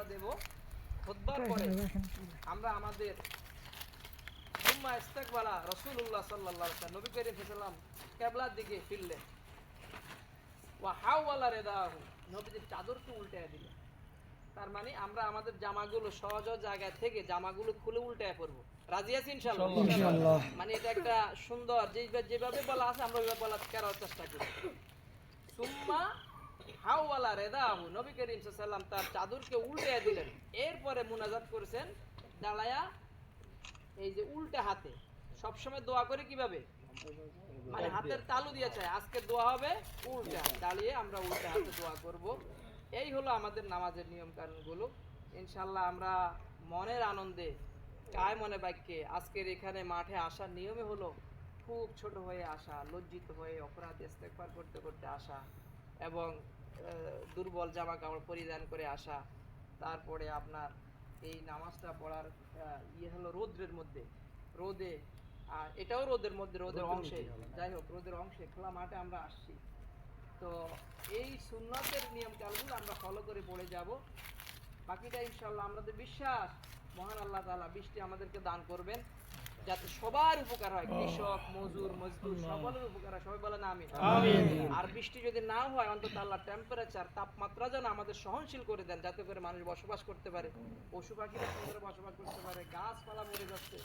খুতবা দেব। খুতবার পরে আমরা আমাদের সুম্মা ইস্তাকবালা রাসূলুল্লাহ সাল্লাল্লাহু আলাইহি ওয়াসাল্লাম, নবী করিম সাল্লাল্লাহু আলাইহি ওয়াসাল্লাম কিবলার দিকে ফিরলেন। ওয়া হাওয়ালা রিদাহু, নবীজির চাদরকে উল্টায় দিলেন। তার মানে আমরা আমাদের জামাগুলো সহজ জায়গা থেকে জামাগুলো খুলে উল্টায় পরব। রাজি আছি ইনশাআল্লাহ? ইনশাআল্লাহ। মানে এটা একটা সুন্দর, যেভাবে বলা আছে আমরা ওইভাবে বলার চেষ্টা করি। সুম্মা হাওয়ালা রিদাহু, নবী করিম সাল্লাল্লাহু আলাইহি ওয়াসাল্লাম তার চাদরকে উল্টায় দিলেন। এরপরে মুনাজাত করেছেন দাঁড়ায়া, এই যে উল্টা হাতে। সবসময় দোয়া করে কিভাবে? মানে হাতের তালু দিয়ে চাই আজকে দোয়া হবে উল্টা, দাঁড়িয়ে আমরা উল্টা হাতে দোয়া করব। এই হলো আমাদের নামাজের নিয়ম কানুনগুলো। ইনশাআল্লাহ আমরা মনের আনন্দে কায় মনে বাক্যে আজকের এখানে মাঠে আসার নিয়মে হলো খুব ছোট হয়ে আসা, লজ্জিত হয়ে অপরাধ ইস্তেগফার করতে করতে আসা, এবং দুর্বল জামা কাপড় পরিধান করে আসা। তারপরে আপনার এই নামাজটা পড়ার হলো রৌদ্রের মধ্যে, রোদে, আর এটাও রোদের মধ্যে, রোদের অংশে, যাই হোক রোদের অংশে খোলা মাঠে আমরা আসছি। তো এই সুন্নতের নিয়ম কানুনগুলো আমরা ফলো করে পড়ে যাব। বাকিটা ইনশাআল্লাহ আমাদের বিশ্বাস মহান আল্লাহ তাআলা বৃষ্টি আমাদেরকে দান করবেন, যাতে সবার উপকার হয়, কৃষক, মজুর, মজদুর সকলের উপকার হয়। সবাই বলেন আমিন। আর বৃষ্টি যদি না হয় অন্তত আল্লাহ টেম্পারেচার, তাপমাত্রা যেন আমাদের সহনশীল করে দেন, যাতে করে মানুষ বসবাস করতে পারে, পশু পাখিরা সুন্দর বসবাস করতে পারে, গাছপালা মরে যাচ্ছে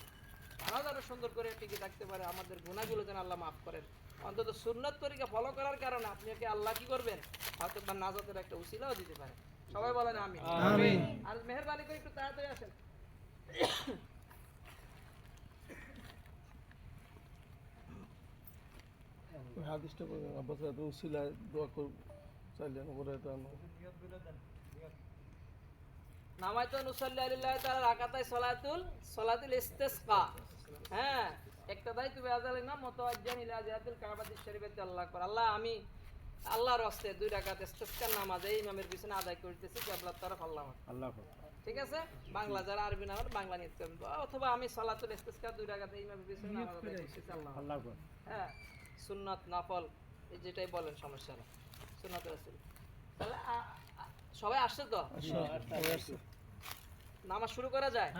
তারা যেন সুন্দর করে টিকে থাকতে পারে। আমাদের গুনাহগুলো যেন আল্লাহ মাফ করেন। অন্তত সুন্নত তরিকা ফলো করার কারণে আপনি আল্লাহ কি করবেন, হয়তো বা নাজাতের একটা উসিলাও দিতে পারে। সবাই বলেন আমিন। আর মেহেরবানি করে একটু তাড়াতাড়ি আসেন। হাদিসটা বলেন, আব্বাস এত উসিলায় দোয়া করব চাইলেন ওরা এটা নামায়তু নুসাল্লি আলিল্লাহি তাআলা রাকাতাই সলাতুল ইস্তিসকা। হ্যাঁ, একটা দাই তুমি আযালিনা মুতাওয়াজ্জিহান ইলা জিহাতিল কাবাতিশ শরীফাতি আল্লাহ আকবার। আল্লাহ, আমি আল্লাহর রাস্তায় 2 রাকাত ইস্তিসকার নামাজ এই ইমামের পিছনে আদায় করতেছি কিবলার তরফ আল্লাহ। ঠিক আছে? বাংলা যারা আরবি না আমার বাংলা নিতে হবে, অথবা আমি সলাতুল ইস্তিসকা 2 রাকাত এই ইমামের পিছনে নামাজ আদায় করতেছি আল্লাহ আকবার। হ্যাঁ, সুন্নাত নফল এই যেটাই বলেন সমস্যা নেই, সুন্নাত রাসূল। তাহলে সবাই আসছে তো? নামাজ শুরু করা যায়?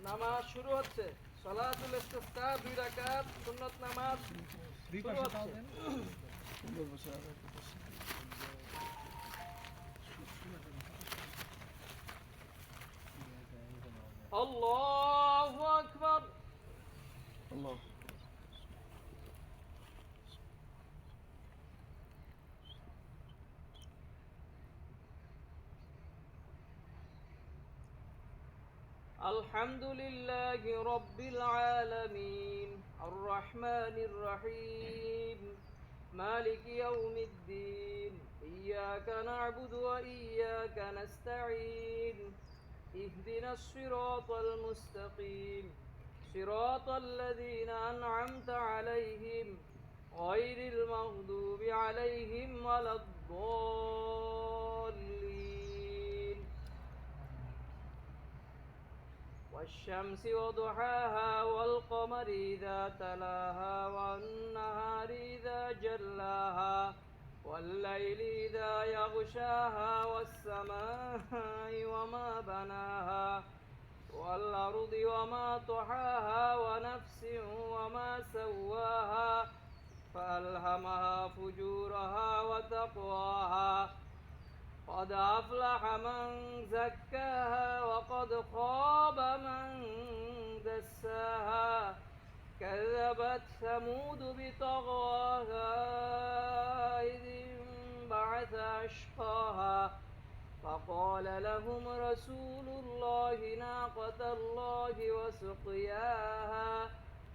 নামাজ শুরু হচ্ছে। সলাতুল ইস্তিসকা 2 রাকাত সুন্নাত নামাজ শুরু হচ্ছে। আল্লাহু আকবার। আল্লাহ الحمد لله رب العالمين الرحمن الرحيم مالك يوم الدين إياك نعبد وإياك نستعين اهدنا الصراط المستقيم صراط الذين أنعمت عليهم غير المغضوب عليهم ولا الضالين والشمس وضحاها والقمر إذا تلاها والنهار إذا جلاها والليل إذا يغشاها والسماء وما بناها والأرض وما طحاها ونفس وما سواها فألهمها فجورها وتقواها قد أفلح من زكاها وقد خاب من دساها كذبت ثمود بطغواها إذ انبعث أشقاها فقال لهم رسول الله ناقة الله وسقياها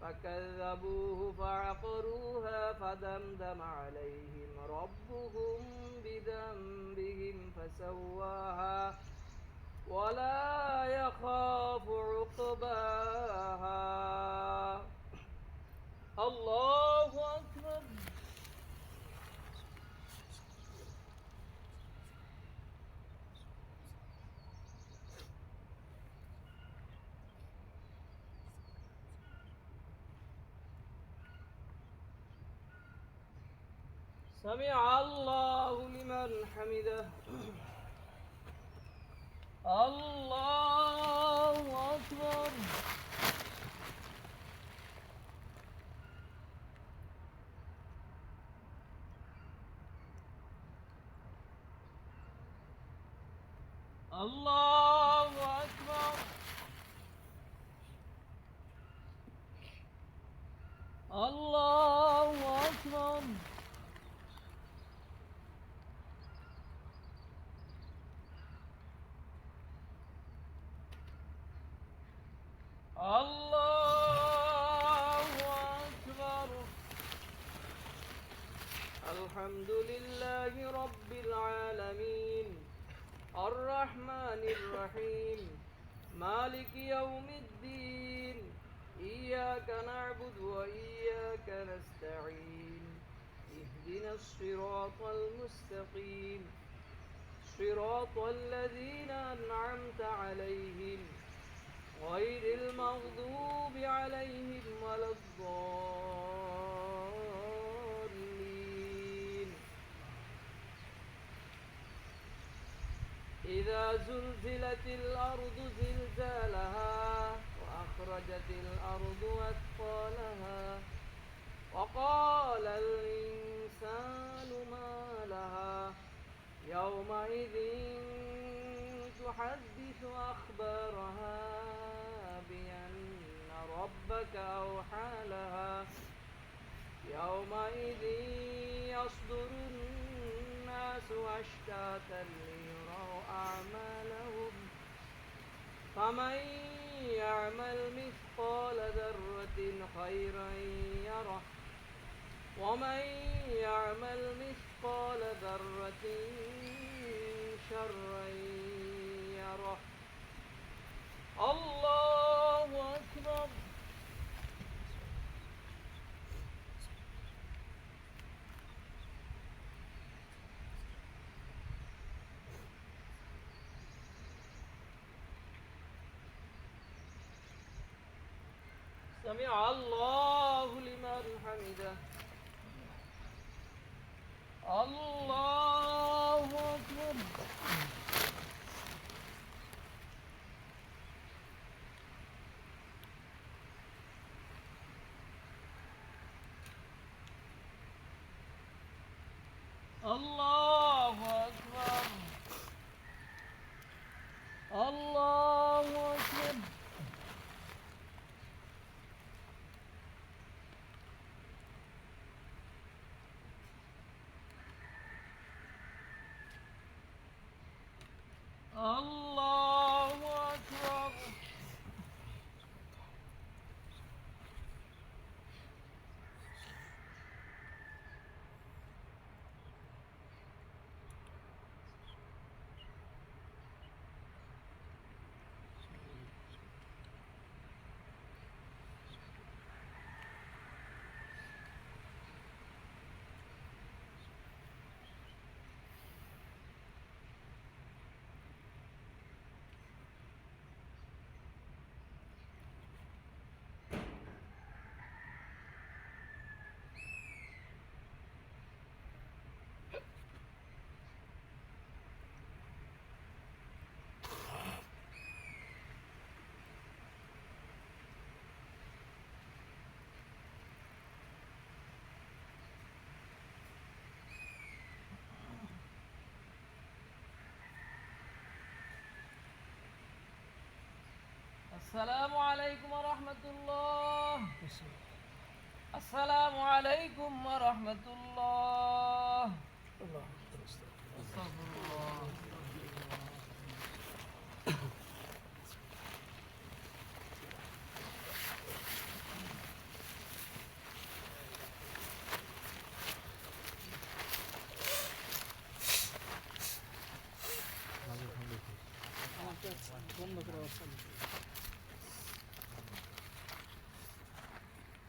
فكذبوه فعقروها فدمدم عليهم ربهم بذنبهم فسواها ولا يخاف عقباها الله أكبر سمع الله لمن حمده. الله أكبر. الله أكبر. الله أكبر. الله أكبر. الحمد لله رب العالمين الرحمن الرحيم مالك يوم الدين إياك نعبد وإياك نستعين اهدنا الصراط المستقيم صراط الذين أنعمت عليهم غير المغضوب عليهم ولا الضالين. إذا زلزلت الأرض زلزالها وأخرجت الأرض أثقالها وقال الإنسان ما لها يومئذ تحدث أخبارها بأن ربك أوحى لها يومئذ يصدر الناس أشتاتا ليروا أعمالهم فمن يعمل مثقال ذرة خيرا يره ومن يعمل مثقال ذرة شرا يره. الله أكبر. سمع الله لمن حمده. الله أكبر. الله أكبر. الله أكبر. الله أكبر. السلام عليكم ورحمة الله. السلام عليكم ورحمة الله. الله استغفر الله.